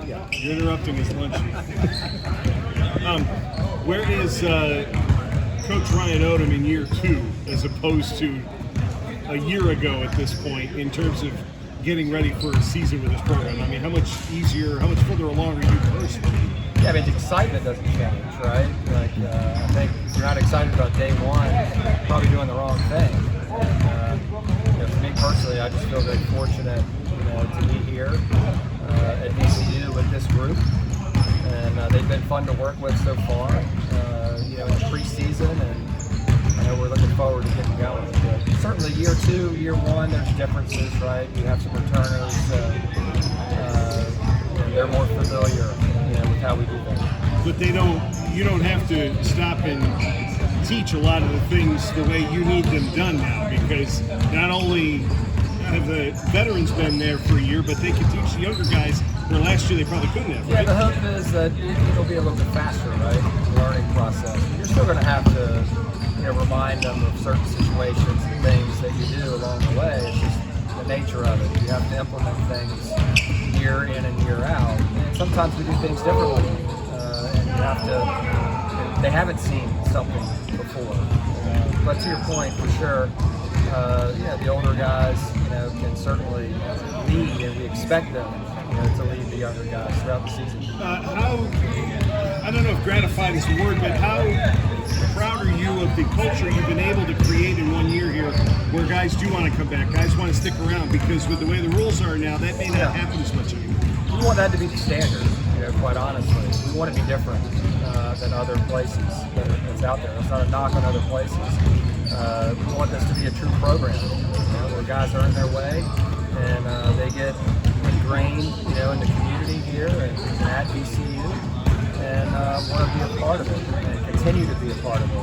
Yeah. You're interrupting his lunch. Where is Coach Ryan Odom in year 2 as opposed to a year ago at this point in terms of getting ready for a season with this program? I mean, how much easier, how much further along are you personally? Yeah, I mean, the excitement doesn't change, right? Like, I think if you're not excited about day one, you're probably doing the wrong thing. And, for me personally, I just feel very fortunate, to be here at VCU with this group. And they've been fun to work with so far, in the preseason, and we're looking forward to getting going. But certainly year 2, year 1, there's differences, right? You have some returners, they're more familiar, with how we do things. But you don't have to stop and teach a lot of the things the way you need them done now, because not only have the veterans been there for a year, but they can teach the younger guys where last year they probably couldn't have, right? Yeah, the hope is that it'll be a little bit faster, right? The learning process. You're still going to have to, remind them of certain situations and things that you do along the way. It's just the nature of it. You have to implement things year in and year out. And sometimes we do things differently, and you have to. They haven't seen something before. But to your point, for sure, the older guys, can certainly lead, and we expect them, to lead the younger guys throughout the season. I don't know if gratified is the word, but how proud are you of the culture you've been able to create in 1 year here, where guys do want to come back, guys want to stick around, because with the way the rules are now, that may not happen as much anymore. We want that to be the standard, quite honestly. We want to be different than other places that's out there. It's not a knock on other places. We want this to be a true program, where guys earn their way and they get ingrained, in the community here and at VCU, and want to be a part of it and continue to be a part of it,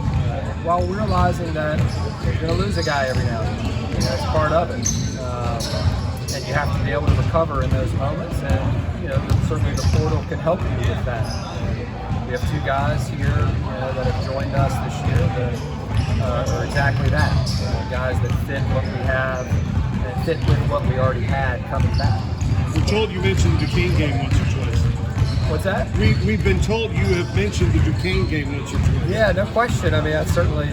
while realizing that you're going to lose a guy every now and then. It's part of it, and you have to be able to recover in those moments. And certainly the portal can help you with that. We have 2 guys here, that have joined us this year that are exactly that. Guys that fit what we have and fit with what we already had coming back. We're told you mentioned the Duquesne game once or twice. What's that? We've been told you have mentioned the Duquesne game once or twice. Yeah, no question. I mean, that's certainly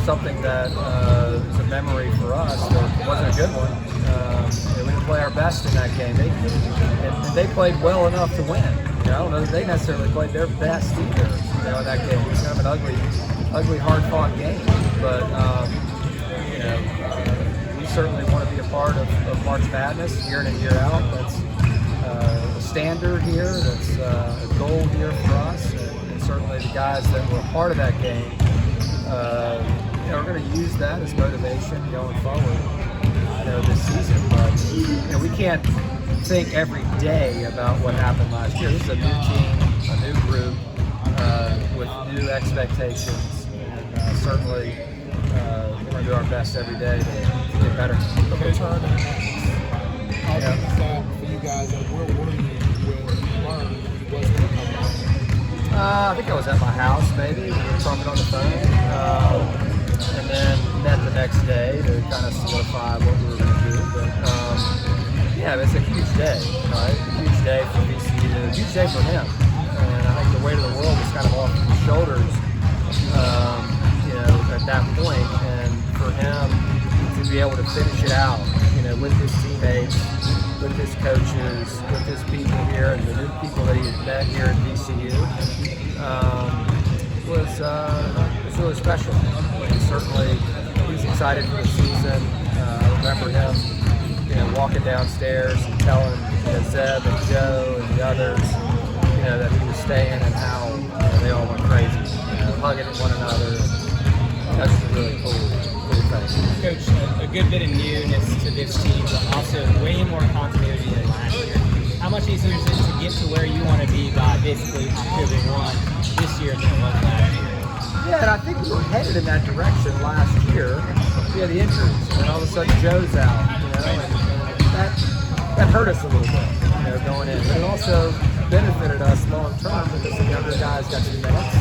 something that is a memory for us. It wasn't a good one. We didn't play our best in that game. They played well enough to win. I don't know that they necessarily played their best either. In that game, it was kind of an ugly, hard-fought game. But we certainly want to be a part of March Madness year in and year out. That's a standard here. That's a goal here for us, and certainly the guys that were a part of that game are going to use that as motivation going forward. This season, but we can't think every day about what happened last year. This is a new team, a new group with new expectations, and certainly we're going to do our best every day to get better. The return for you guys, where were you when you learned he wasn't going to come back? I think I was at my house, maybe. We were talking on the phone. And then met the next day to kind of solidify what we were going to do. But it's a huge day, right? A huge day for VCU, a huge day for him. And I think the weight of the world was kind of off his shoulders, at that point. And for him to be able to finish it out, with his teammates, with his coaches, with his people here, and the new people that he had met here at VCU, was really special. And certainly, he's excited for the season. I remember him, walking downstairs and telling Zeb and Joe and the others, that he was staying, and how they all went crazy, hugging one another. That's just a really cool thing. Coach, a good bit of newness to this team, but also way more continuity than last year. How much easier is it to get to where you want to be by basically October 1 this year than it was last year? Yeah, and I think we were headed in that direction last year. We had the injuries, and then all of a sudden Joe's out, and that hurt us a little bit, going in. But it also benefited us long term because the younger guys got some minutes,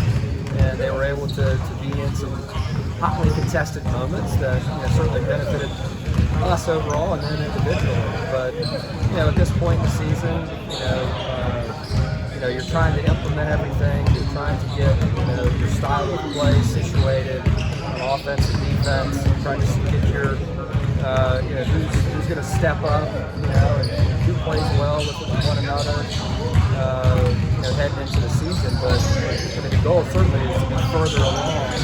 and they were able to be in some hotly contested moments that certainly benefited us overall and then individually. But at this point in the season, trying to implement everything. You're trying to get your style of play situated on offense and defense. You're trying to get your who's going to step up, and who plays well with one another, heading into the season. But the goal certainly is to be further along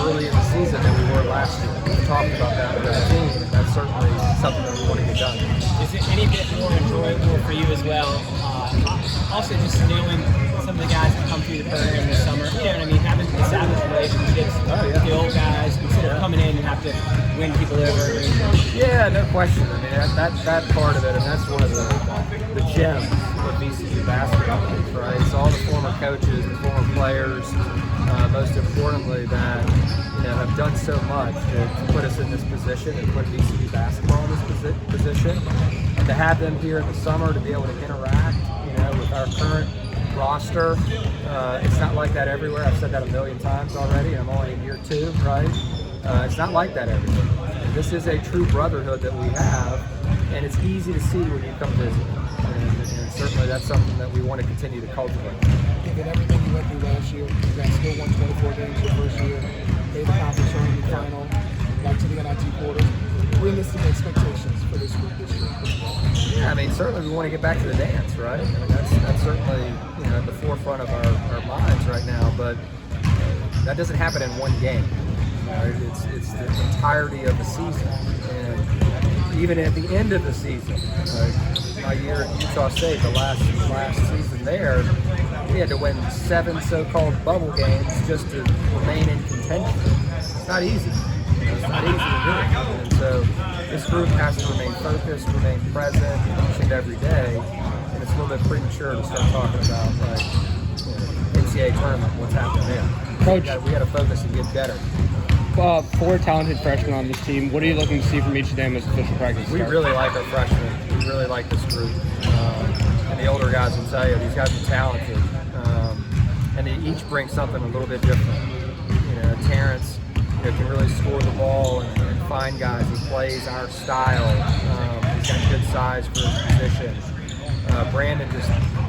early in the season than we were last year. We talked about that with our team, and that's certainly something that we want to get done. Is it any bit more enjoyable for you as well? Also, just knowing some of the guys that come through the program this summer, you know what I mean, having established relationships with the old guys instead of coming in and have to win people over. Yeah, no question. I mean, that part of it, and that's one of the gems of VCU basketball, right? It's all the former coaches, the former players, most importantly, that have done so much to put us in this position and put VCU basketball in this position, and to have them here in the summer to be able to interact, with our current roster. It's not like that everywhere. I've said that a million times already. I'm only in year 2, right? It's not like that everywhere. This is a true brotherhood that we have, and it's easy to see when you come visit. And certainly that's something that we want to continue to cultivate. Given everything you went through last year, you guys still won 24 games your first year, made the conference tournament final, got to the NIT quarters. Realistic expectations for this group this year? Yeah, I mean, certainly we want to get back to the dance, right? I mean, that's certainly at the forefront of our minds right now. But that doesn't happen in one game. It's the entirety of the season, and even at the end of the season, my year at Utah State, the last season there, we had to win 7 so-called bubble games just to remain in contention. It's not easy. It's not easy to do. And so this group has to remain focused, remain present each and every day. And it's a little bit premature to start talking about NCAA tournament, what's happening there. Coach, we got to focus and get better. 4 talented freshmen on this team. What are you looking to see from each of them as official practice We starts? really like our freshmen. We really like this group. And the older guys will tell you, these guys are talented. And they each bring something a little bit different. Terrence can really score the ball and find guys. He plays our style. He's got good size for his position. Brandon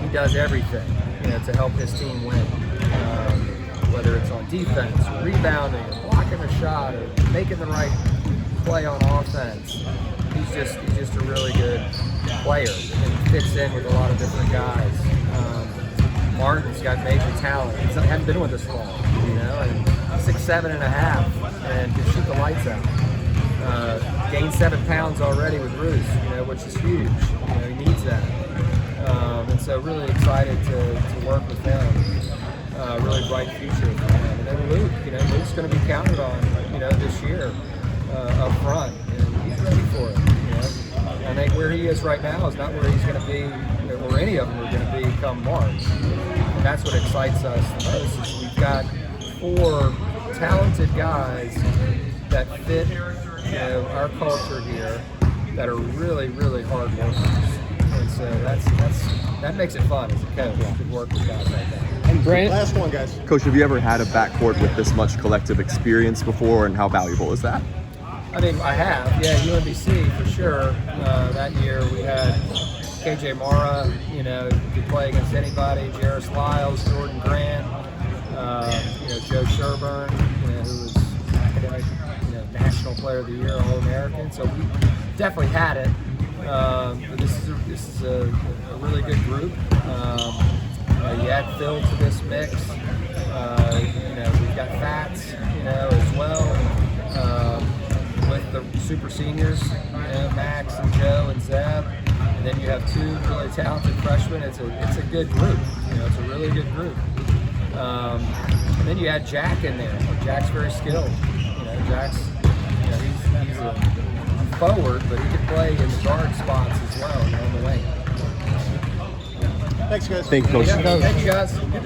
he does everything to help his team win. Whether it's on defense, or rebounding, or blocking a shot, or making the right play on offense. He's just a really good player and fits in with a lot of different guys. Martin's got major talent. He hasn't been with us long, and 6'7.5", and can shoot the lights out. Gained 7 pounds already with Bruce, which is huge. He needs that. And so really excited to work with him. Really bright future for him. And then Luke, Luke's going to be counted on, this year up front, and he's ready for it. I think where he is right now is not where he's going to be, where any of them are going to be come March. And that's what excites us the most. Is we've got 4 talented guys that fit, our culture here, that are really, really hard workers. And so that makes it fun as a coach to work with guys like that. And Brandon, Last one, guys. Coach, have you ever had a backcourt with this much collective experience before, and how valuable is that? I mean, I have. Yeah, UMBC for sure. That year we had KJ Mara, could play against anybody. Jairus Lyles, Jordan Grant, Joe Sherburne, who was academic, National Player of the Year, All-American. So we definitely had it. But this is a really good group. You add Phil to this mix. We've got Fats, as well. With the super seniors, Max and Joe and Zeb, and then you have 2 really talented freshmen. It's a good group. It's a really good group. And then you add Jack in there. Jack's very skilled. Jack's he's a forward, but he can play in the guard spots as well, on the wing. Thanks, guys. Thank you, Coach. Thank you, guys.